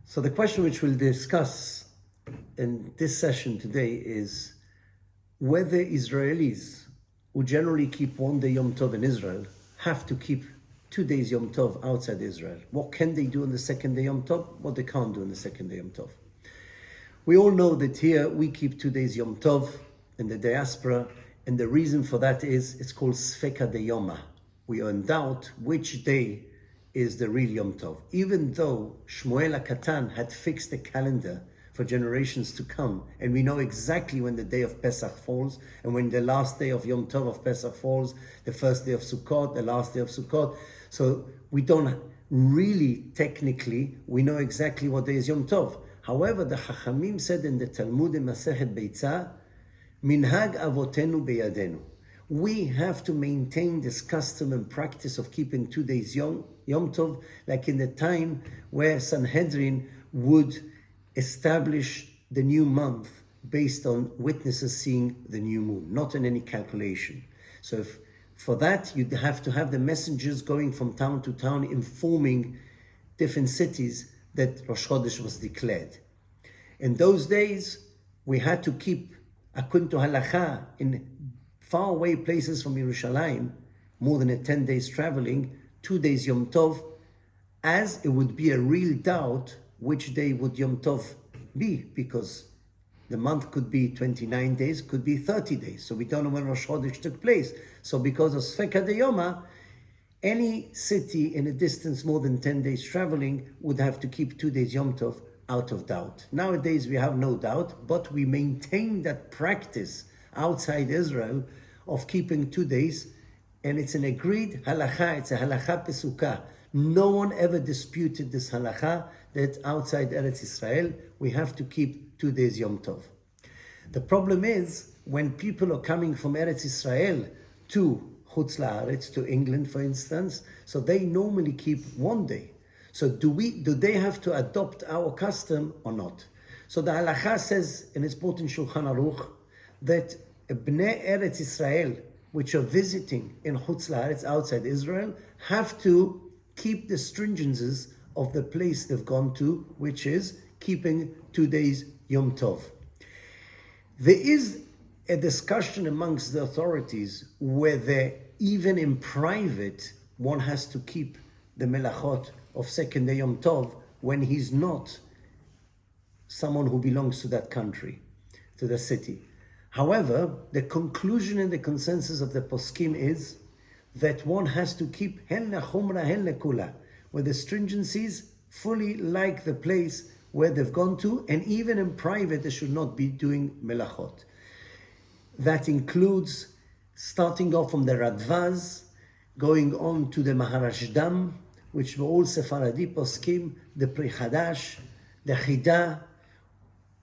So the question which we'll discuss in this session today is whether Israelis who generally keep 1 day Yom Tov in Israel have to keep 2 days Yom Tov outside Israel. What can they do on the second day Yom Tov? What they can't do on the second day Yom Tov. We all know that here we keep 2 days Yom Tov in the Diaspora, and the reason for that is it's called Sfeka de Yoma. We are in doubt which day is the real Yom Tov. Even though Shmuel HaKatan had fixed the calendar for generations to come, and we know exactly when the day of Pesach falls, and when the last day of Yom Tov of Pesach falls, the first day of Sukkot, the last day of Sukkot. So we don't really, technically, we know exactly what day is Yom Tov. However, the Chachamim said in the Talmud in Masechet Beitzah, Minhag avotenu beyadenu. We have to maintain this custom and practice of keeping 2 days Yom Tov, like in the time where Sanhedrin would establish the new month based on witnesses seeing the new moon, not on any calculation. So if for that, you'd have to have the messengers going from town to town informing different cities that Rosh Chodesh was declared. In those days, we had to keep, according to Halacha, in far away places from Yerushalayim, more than a 10 days traveling, 2 days Yom Tov, as it would be a real doubt which day would Yom Tov be, because the month could be 29 days, could be 30 days. So we don't know when Rosh Chodesh took place. So because of Sfeka de Yoma, any city in a distance more than 10 days traveling would have to keep 2 days Yom Tov out of doubt. Nowadays we have no doubt, but we maintain that practice outside Israel of keeping 2 days, and it's an agreed halacha, it's a halacha pesuka. No one ever disputed this halacha that outside Eretz Israel we have to keep 2 days Yom Tov. The problem is when people are coming from Eretz Israel to Chutz La'aretz, to England for instance, so they normally keep 1 day. So do they have to adopt our custom or not? So the halacha says, and it's brought in Shulchan Aruch, that Bnei Eretz Israel, which are visiting in Chutz La'aretz outside Israel, have to keep the stringencies of the place they've gone to, which is keeping 2 days Yom Tov. There is a discussion amongst the authorities whether even in private one has to keep the melachot of second day Yom Tov when he's not someone who belongs to that country, to the city. However, the conclusion and the consensus of the poskim is that one has to keep hen lechumra hen lekula, where the stringencies fully like the place where they've gone to, and even in private they should not be doing melachot. That includes starting off from the Radvaz, going on to the Maharashdam, which were all Sephardi poskim, the Pri Chadash, the Chida,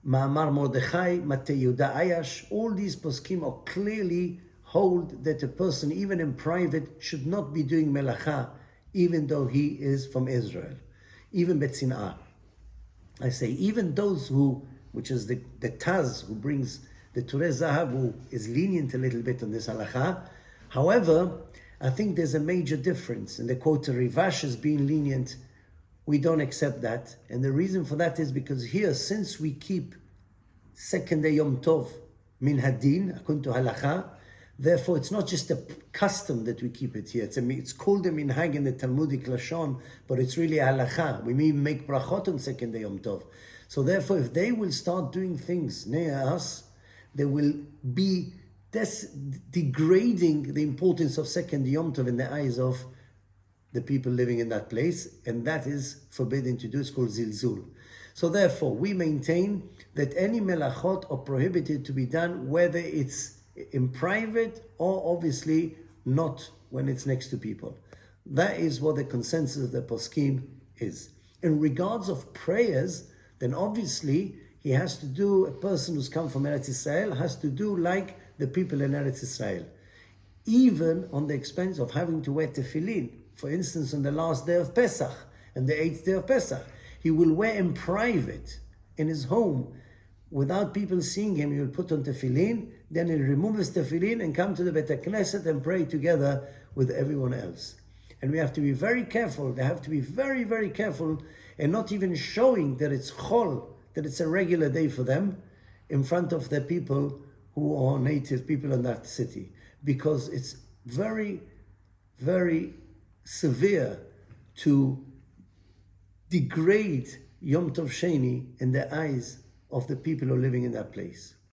Ma'amar Mordechai, Matei Yehuda Ayash. All these poskim are clearly hold that a person, even in private, should not be doing melacha, even though he is from Israel. Even Betzinah. I say, even those who, which is the Taz, who brings the Turei Zahav, who is lenient a little bit on this halacha. However, I think there's a major difference. In the quote, Rivash is being lenient. We don't accept that. And the reason for that is because here, since we keep second day Yom Tov, min hadin, according to halacha, therefore it's not just a custom that we keep it here. It's called a minhag in the Talmudic Lashon, but it's really a halacha. We may make brachot on second day Yom Tov. So therefore, if they will start doing things near us, they will be degrading the importance of second Yom Tov in the eyes of the people living in that place, and that is forbidden to do. It's called zilzul. So therefore, we maintain that any melachot are prohibited to be done, whether it's in private or obviously not when it's next to people. That is what the consensus of the poskim is. In regards of prayers, then obviously he has to do, a person who's come from Eretz Israel has to do like the people in Eretz Israel, even on the expense of having to wear tefillin. For instance, on the last day of Pesach and the 8th day of Pesach, he will wear in private, in his home, without people seeing him. He will put on tefillin, then he'll remove his tefillin and come to the Beit HaKnesset and pray together with everyone else. And we have to be very careful. They have to be very, very careful and not even showing that it's chol, that it's a regular day for them in front of the people who are native people in that city. Because it's very, very severe to degrade Yom Tov Sheni in the eyes of the people who are living in that place.